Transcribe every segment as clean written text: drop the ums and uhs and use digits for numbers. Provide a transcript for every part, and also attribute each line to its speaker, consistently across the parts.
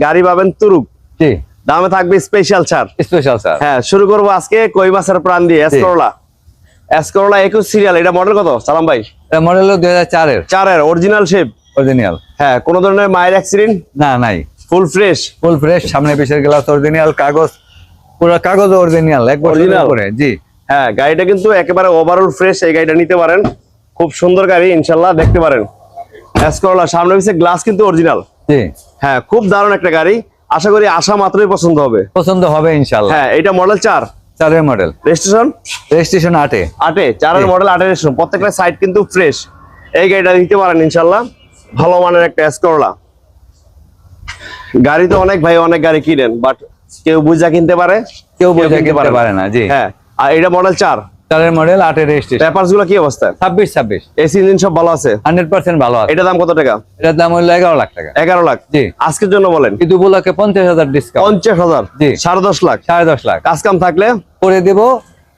Speaker 1: গাড়ি পাবেন তুরুক।
Speaker 2: জি,
Speaker 1: দামে থাকবে স্পেশাল ছাড়।
Speaker 2: Special sir.
Speaker 1: হ্যাঁ, শুরু করবো আজকে কই মাছের প্রাণ দিয়ে। এসকরোলা 21 সিরিয়াল। এটা মডেল কত সালাম ভাই?
Speaker 2: এটা মডেল হলো 2004 এর।
Speaker 1: 4 এর অরিজিনাল শেপ।
Speaker 2: অরিজিনাল।
Speaker 1: হ্যাঁ, কোন ধরনের মায়ের অ্যাক্সিডেন্ট
Speaker 2: না, নাই।
Speaker 1: Full fresh.
Speaker 2: ফুল ফ্রেশ, সামনে পিছের গ্লাস অরিজিনাল, কাগজ পুরো কাগজ অরিজিনাল, এক বছরের উপরে। জি
Speaker 1: হ্যাঁ, গাড়িটা কিন্তু একেবারে ওভারঅল ফ্রেশ। এই গাড়িটা নিতে পারেন, খুব সুন্দর গাড়ি, ইনশাআল্লাহ দেখতে পারেন। এসকরোলা সামনে পিছে গ্লাস কিন্তু অরিজিনাল।
Speaker 2: জি,
Speaker 1: হ্যাঁ, খুব দারুণ একটা গাড়ি। আশা করি আসা মাত্রই পছন্দ হবে।
Speaker 2: পছন্দ হবে ইনশাআল্লাহ।
Speaker 1: হ্যাঁ, এটা মডেল 4
Speaker 2: এর মডেল,
Speaker 1: রেজিস্ট্রেশন
Speaker 2: রেজিস্ট্রেশন 8 এ।
Speaker 1: 4 এর মডেল, 8 এর রেজিস্ট্রেশন। প্রত্যেকটা সাইড কিন্তু ফ্রেশ। এই গাড়িটা নিতে পারেন ইনশাআল্লাহ। ভালো মানের একটা এসকরোলা গাড়ি। তো অনেক ভাই অনেক গাড়ি কিনেন, বাট কেউ বুঝা কিনতে পারে,
Speaker 2: কেউ বুঝে কিনতে পারে না। জি,
Speaker 1: হ্যাঁ। আর এটা মডেল 4
Speaker 2: এর মডেল, 8 এর রেজিস্ট্রেশন।
Speaker 1: পেপারস গুলো কি অবস্থা?
Speaker 2: 26
Speaker 1: এসি ইঞ্জিন সব ভালো আছে?
Speaker 2: 100% ভালো আছে।
Speaker 1: এটা দাম কত টাকা?
Speaker 2: এটার দাম হলো 11 লাখ টাকা।
Speaker 1: 11 লাখ।
Speaker 2: জি,
Speaker 1: আজকের জন্য বলেন
Speaker 2: কিন্তু উপলক্ষে 50,000 ডিসকাউন্ট।
Speaker 1: 50,000।
Speaker 2: জি,
Speaker 1: 10.5 লাখ।
Speaker 2: 10.5 লাখ
Speaker 1: কাজ কাম থাকলে
Speaker 2: করে দেব।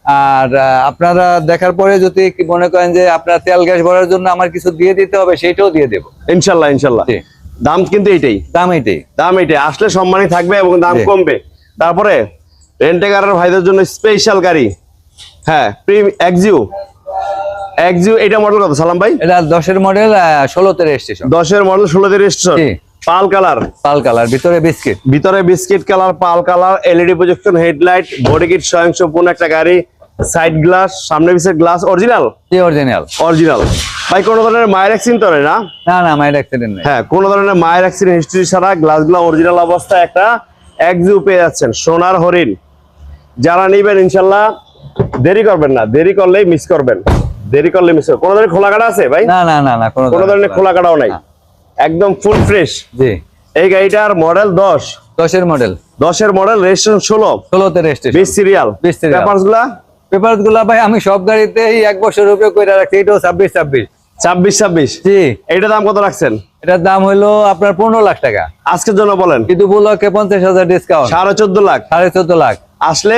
Speaker 2: আর আপনারা দেখার পরে যদি কি মনে করেন যে আপনার তেল গ্যাস ভরার জন্য আমার কিছু দিয়ে দিতে হবে, সেটাও দিয়ে দেব
Speaker 1: ইনশাআল্লাহ। ইনশাআল্লাহ।
Speaker 2: জি,
Speaker 1: দাম কিন্তু এইটাই।
Speaker 2: দাম এটাই।
Speaker 1: আসলে সম্মানই থাকবে এবং দাম
Speaker 2: জি।
Speaker 1: কমবে। তারপরে রেন্টেকারের ভাইদের জন্য স্পেশাল গাড়ি। হ্যাঁ, এক্সিও। এটা মডেল কত সালাম ভাই?
Speaker 2: এটা 10 এর মডেল, 16 তে রেজিস্ট্রেশন।
Speaker 1: 10 এর মডেল, 16 তে রেজিস্ট্রেশন।
Speaker 2: জি,
Speaker 1: পাল কালার।
Speaker 2: পাল কালার, ভিতরে বিস্কিট।
Speaker 1: ভিতরে biscuit colour, pearl colour, LED projection, headlight, body kit স্বয়ংসম্পূর্ণ একটা গাড়ি। সাইড গ্লাস, সামনে পিছের গ্লাস অরিজিনাল।
Speaker 2: জি, অরিজিনাল।
Speaker 1: ভাই কোনো ধরনের মায়ের অ্যাক্সিডেন্ট করে না?
Speaker 2: না, না, মাইন্ড অ্যাক্সিডেন্ট নেই।
Speaker 1: হ্যাঁ, কোনো ধরনের মায়ের অ্যাক্সিডেন্ট হিস্ট্রি ছাড়া গ্লাসগুলো অরিজিনাল অবস্থায় একটা এক্সিও পেয়ে যাচ্ছেন। সোনার হরিণ। যারা নিবেন ইনশাআল্লাহ দেরি করবেন না, দেরি করলেই মিস করবেন। কোনো ধরনের খোলা কাটা আছে ভাই?
Speaker 2: না, না, না, না,
Speaker 1: কোনো ধরনের খোলা কাটাও নাই, একদম ফুল ফ্রেশ।
Speaker 2: জি,
Speaker 1: এই গাড়িটার মডেল 10
Speaker 2: এর মডেল,
Speaker 1: 10 এর মডেল, রেজিস্ট্রেশন 16
Speaker 2: তে রেজিস্ট্রেশন।
Speaker 1: 20 সিরিয়াল।
Speaker 2: 20 serial।
Speaker 1: পেপারস গুলা
Speaker 2: ভাই আমি সব গাড়িতেই 1 বছর উপরে কইরা রাখছি। এটাও 26।
Speaker 1: 26।
Speaker 2: জি,
Speaker 1: এইটার দাম কত রাখছেন?
Speaker 2: এটার দাম হলো আপনার 15 লাখ টাকা।
Speaker 1: আজকের জন্য বলেন
Speaker 2: কিন্তু উপলক্ষে 50,000 ডিসকাউন্ট।
Speaker 1: 14.5 লাখ।
Speaker 2: 14.5 লাখ।
Speaker 1: আসলে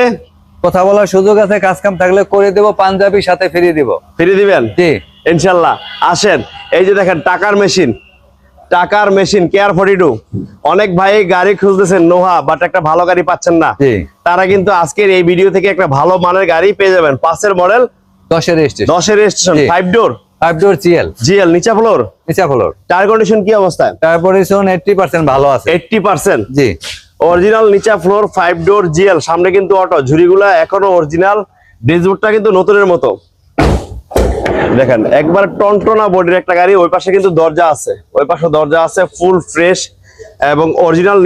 Speaker 2: কথা বলার সুযোগ আছে, কাজ কাম থাকলে করে দেব, পাঞ্জাবি সাথে ফিরিয়ে দিব।
Speaker 1: ফিরে দিবেন?
Speaker 2: জি,
Speaker 1: ইনশাআল্লাহ। আসেন, এই যে দেখেন টাকার মেশিন কেয়ার 42। অনেক ভাই গাড়ি খুঁজতেছেন নোহা, বাট একটা ভালো গাড়ি পাচ্ছেন না।
Speaker 2: জি,
Speaker 1: তারা কিন্তু আজকের এই ভিডিও থেকে একটা ভালো মানের গাড়ি পেয়ে যাবেন। 5 এর মডেল,
Speaker 2: 10 এর রেজিস্ট্রেশন।
Speaker 1: 10 এর রেজিস্ট্রেশন,
Speaker 2: জি।
Speaker 1: 5 ডোর,
Speaker 2: 5 ডোর জিএল।
Speaker 1: নিচা ফ্লোর। টায়ার কন্ডিশন কি অবস্থায়?
Speaker 2: তারপরে 80% ভালো আছে।
Speaker 1: 80%।
Speaker 2: জি,
Speaker 1: অরিজিনাল নিচা ফ্লোর, 5 ডোর জিএল। সামনে কিন্তু অটো, ঝুড়িগুলা এখনো অরিজিনাল। ড্যাশবোর্ডটা কিন্তু নতুনের মতো। দেখেন একবার টনটনা বডির একটা গাড়ি। ওই পাশে কিন্তু দরজা আছে, ফুল ফ্রেশ এবং অরিজিনাল।